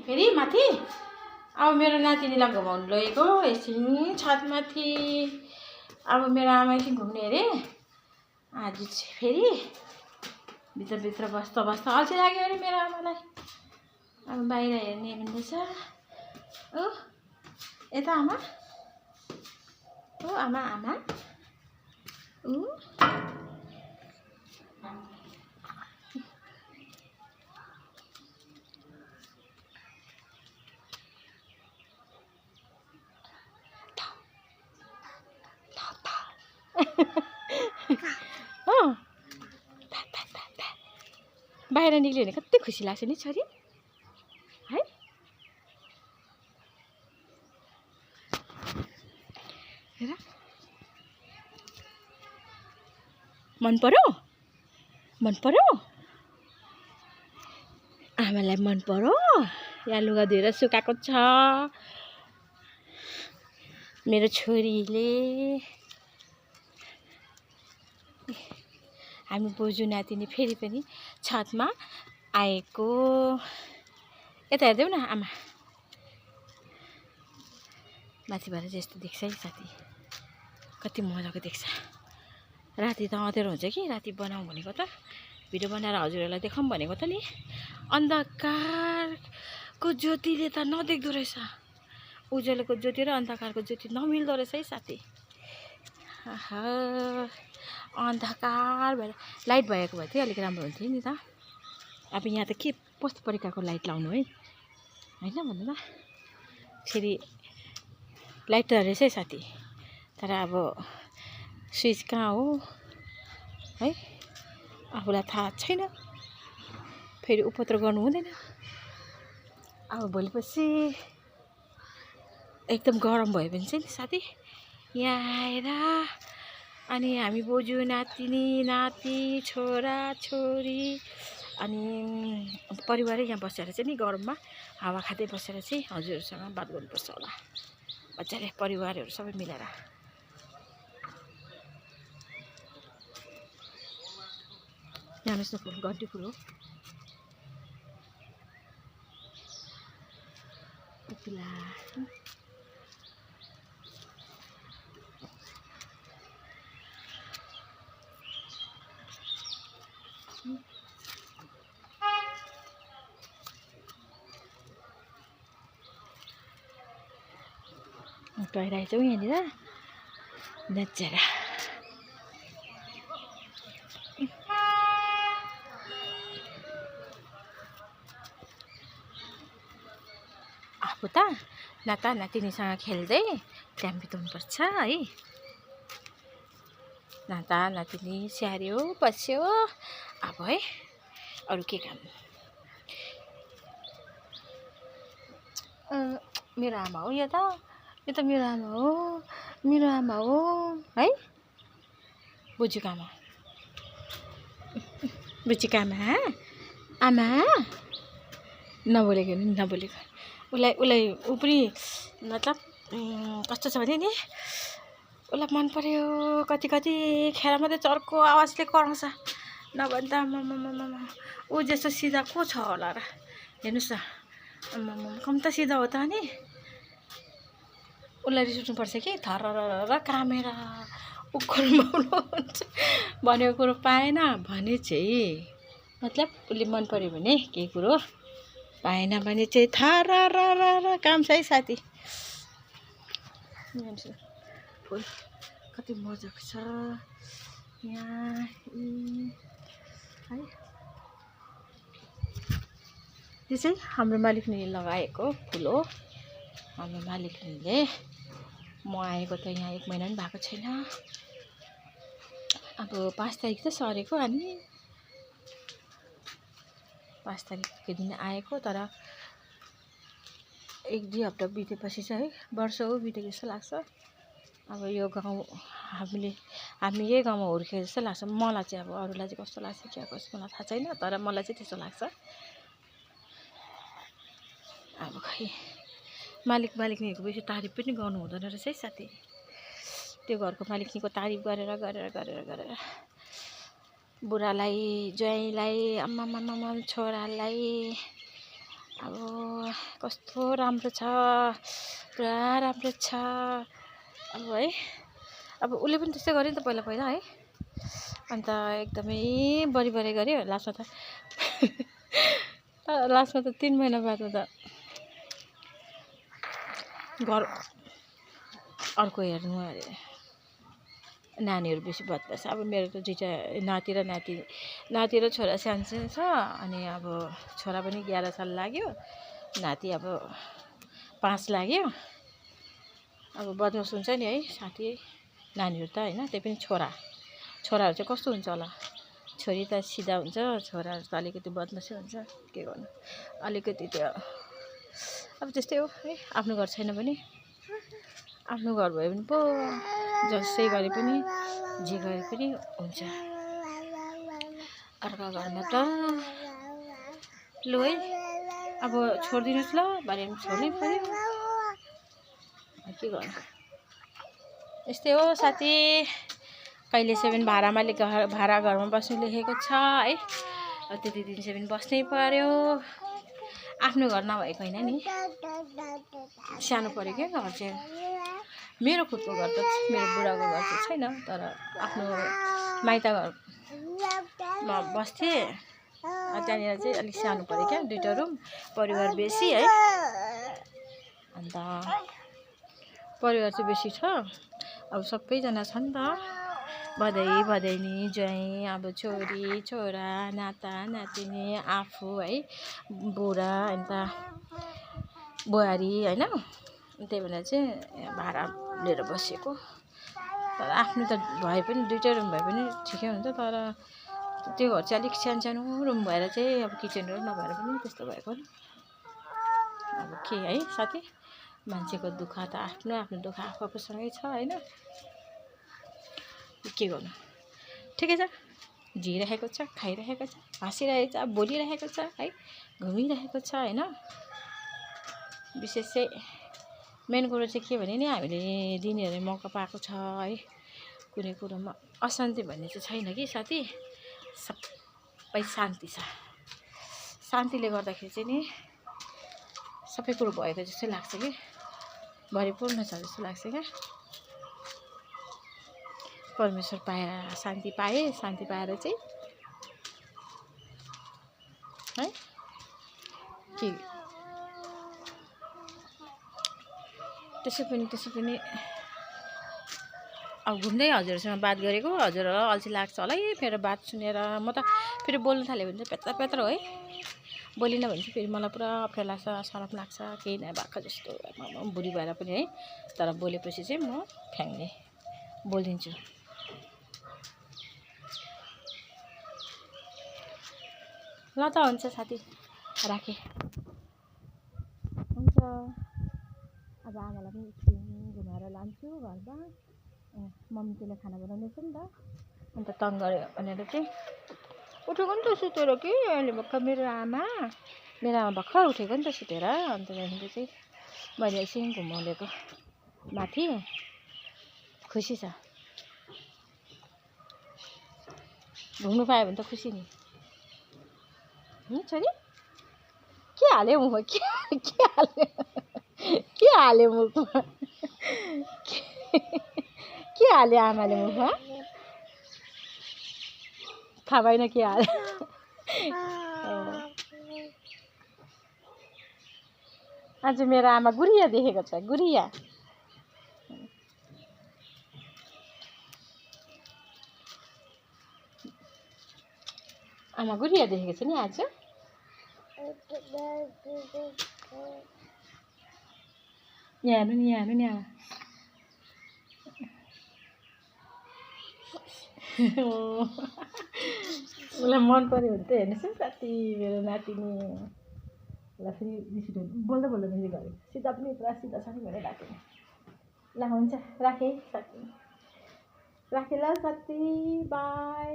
फेरि माथि अब मेरो नातिनीलाई घुमाउनु लगेको एकछिन छतमाथि। अब मेरो आमा एकछिन घुम्ने अरे आज चाहिँ फेरि भित्र बस्दा अल्छी लाग्यो अरे मेरो आमालाई। अब बाहिर हेर्ने भन्दैछ। ओ यता आमा, ओ आमा आमा ऊ बाहिर निक्ल्यो भने कति खुसी लाग्छ नि छोरी है। हेर मन पर्यो आमालाई मन पर्यो। यहाँ लुगा धोएर सुकाएको छ मेरो छोरीले। हामी बोजू नातिनी फेरि पनि छतमा आएको। यता हेर्दै न आमा, माथिबाट चाहिँ यस्तो देख्छ है साथी, कति मजाको देख्छ। राति त अँध्यारो हुन्छ कि, राति बनाऊँ भनेको त, भिडियो बनाएर हजुरहरूलाई देखाउँ भनेको त नि। अन्धकारको ज्योतिले त नदेख्दो रहेछ, उज्यालोको ज्योति र अन्धकारको ज्योति नमिल्दो रहेछ है साथी। अन्धकार भएर लाइट भएको भए चाहिँ अलिक राम्रो हुन्थ्यो नि त। अब यहाँ त के कस्तो प्रकारको लाइट लाउनु है, होइन भन्नु त। फेरि लाइट त रहेछ है साथी, तर अब स्विच कहाँ हो है आफूलाई थाहा छैन। फेरि उपद्रो गर्नु हुँदैन। अब भोलिपछि एकदम गरम भयो भने चाहिँ नि साथी यहाँ आएर अनि हामी बोजू नातिनी नाति छोरा छोरी अनि परिवारै यहाँ बसेर चाहिँ नि गरममा हावा खाँदै बसेर चाहिँ हजुरहरूसँग बात गर्नुपर्छ होला मजाले, परिवारहरू सबै मिलेर। हेर्नुहोस् न, फुल घन्टी फुल हो। गइरहेछौँ यहाँनिर नचेर। आफू त नाता नातिनीसँग खेल्दै टाइम बिताउनुपर्छ है। नाता नातिनी स्याहार्यो बस्यो अब है, अरू के काम। मेरो आमा हो यो त मेरो आमा हो है। बुझीको आमा, बुझीको आमा नबोलेको उसलाई ऊ पनि मतलब कस्तो छ भने नि, उसलाई मन पर्यो। कति खेर मात्रै चर्को आवाजले कराउँछ, नभन्दा आमामामा ऊ जस्तो सिधा को छ होला र। हेर्नुहोस् न, आमामा कम त सिधा हो त नि। उसलाई रिस उठ्नुपर्छ कि थर कामेर उखुरमा हुन्छ भनेको कुरो पाएन भने चाहिँ मतलब उसले मन पर्यो भने केही कुरो पाएन भने चाहिँ थर काम छ है साथी। फुल कति मजाको छ यहाँ है। यो चाहिँ हाम्रो मालिकनीले लगाएको फुल हो। हाम्रो मालिकनीले, म आएको त यहाँ 1 महिना पनि भएको छैन। अब 5 तारिक त सरेको, हामी 5 तारिकको दिन आएको, तर 1-2 हप्ता बितेपछि चाहिँ है वर्ष हो बितेको जस्तो लाग्छ। अब यो गाउँ हामी यही गाउँमा हुर्केको जस्तो लाग्छ मलाई चाहिँ। अब अरूलाई चाहिँ कस्तो लाग्छ क्या कसो मलाई थाहा छैन, तर मलाई चाहिँ त्यस्तो लाग्छ। अब खै मालिकनीहरूको बेसी तारिफ पनि गर्नु हुँदैन रहेछ है साथी। त्यो घरको मालिकनीको तारिफ गरेर बुढालाई ज्वाइँलाई आमामामा छोरालाई अब कस्तो राम्रो छ, पुरा राम्रो छ। अब है अब उसले पनि त्यस्तै गर्यो नि त पहिला पहिला है। अन्त एकदमै बढी गऱ्यो लास्टमा त लास्टमा त 3 महिना बादमा त घर अर्को हेर्नु अरे। नानीहरू बेसी बदमास। अब मेरो त दुईटा नाति र छोरा सानो छ। अनि अब छोरा पनि 11 साल लाग्यो, नाति अब 5 लाग्यो। अब बदमास हुन्छ नि है साथी नानीहरू त होइन, त्यही पनि छोराहरू चाहिँ कस्तो हुन्छ होला। छोरी त सिधा हुन्छ, छोराहरू त अलिकति बदमासै हुन्छ। के गर्नु, अलिकति त्यो अब त्यस्तै हो है। आफ्नो घर छैन भने, आफ्नो घर भयो भने पो जसै गरे पनि जे गरे पनि हुन्छ। अर्को घरमा त लु है अब छोडिदिनुहोस् ल भने छोड्नै पर्यो। के गर्नु, यस्तै हो साथी। कहिले 7 भाडा घरमा बस्नु लेखेको छ है। त्यति दिन 7 बस्नै पर्यो। आफ्नो घर नभएको होइन नि, सानो पऱ्यो क्या घर चाहिँ। मेरो खुदको घर त मेरो बुढाको घर चाहिँ छैन, तर आफ्नो माइत घरमा बस्थेँ। त्यहाँनिर चाहिँ अलिक सानो पऱ्यो क्या, 2टा रुम, परिवार बेसी है। अन्त परिवार चाहिँ बेसी छ। अब सबैजना छ नि त, भदैनी ज्वाइँ, अब छोरी छोरा, नाता नातिनी, आफू है, बुढा, अन्त बुहारी होइन। त्यही भएर चाहिँ भाडा लिएर बसेको। तर आफ्नो त भए पनि 2टा रुम भए पनि ठिकै हुन्छ। तर त्यो घर चाहिँ अलिक सानो रुम भएर चाहिँ अब किचनहरू नभएर पनि त्यस्तो भएको नि। अब के है साथी, मान्छेको दुःख त आफ्नो दुःख आफूसँगै छ होइन। के गर्नु, ठिकै छ, जिइरहेको छ, खाइरहेको छ, हाँसिरहेको छ, बोलिरहेको छ है, घुमिरहेको छ होइन। विशेष चाहिँ मेन कुरो चाहिँ के भने नि, हामीले दिनेहरूले मौका पाएको छ है। कुनै कुरोमा अशान्ति भन्ने चाहिँ छैन कि साथी, सबै शान्ति छ। शान्तिले गर्दाखेरि चाहिँ नि सबै कुरो भएको जस्तो लाग्छ कि, भरिपूर्ण छ जस्तो लाग्छ क्या। परमेश्वर शान्ति पाएर चाहिँ है के त्यसै पनि अब घुम्दै हजुरसँग बात गरेको, हजुरहरूलाई अल्छी लाग्छ होला है मेरो बात सुनेर। म त फेरि बोल्नु थाल्यो भने चाहिँ पेत्र है, बोलिनँ भने चाहिँ फेरि मलाई पुरा अप्ठ्यारो लाग्छ, सरम लाग्छ, केही नभएको जस्तो बुढी भएर पनि है। तर बोलेपछि चाहिँ म फ्याङ्ने बोलिदिन्छु। ल त हुन्छ साथी, राखेँ, हुन्छ। अब आमालाई पनि एकछिन घुमाएर लान्छु घरमा। मम्मी त्यसले खाना बनाउँदैछ नि त, अन्त तङ गऱ्यो भनेर चाहिँ उठेको नि त सुतेर कि अहिले भर्खर मेरो आमा भर्खर उठेको नि त सुतेर। अन्त त्यहाँदेखि चाहिँ मैले एकछिन घुमाउनेको माथि, खुसी छ। घुम्नु पायो भने त खुसी नि। छोरी के हाल्यो मुखमा, के हाल्यो मुखमा, के हाल्यो आमाले मुखमा, थाहा भएन के हाल्यो। आज मेरो आमा गुरिया देखेको छ, गुरिया। आमा गुरिया देखेको छ नि आज। यहाँ हेर्नु नि आमा। उसलाई मन पऱ्यो भने त हेर्नुहोस् है साथी, मेरो नातिनी। ल फेरि रिस उठ्यो, बोल्दै फेरि गऱ्यो, सिधा पनि पुरा सिधा छ नि मेरो नातिनी। ल हुन्छ, राखेँ साथी, ल साथी, बाई।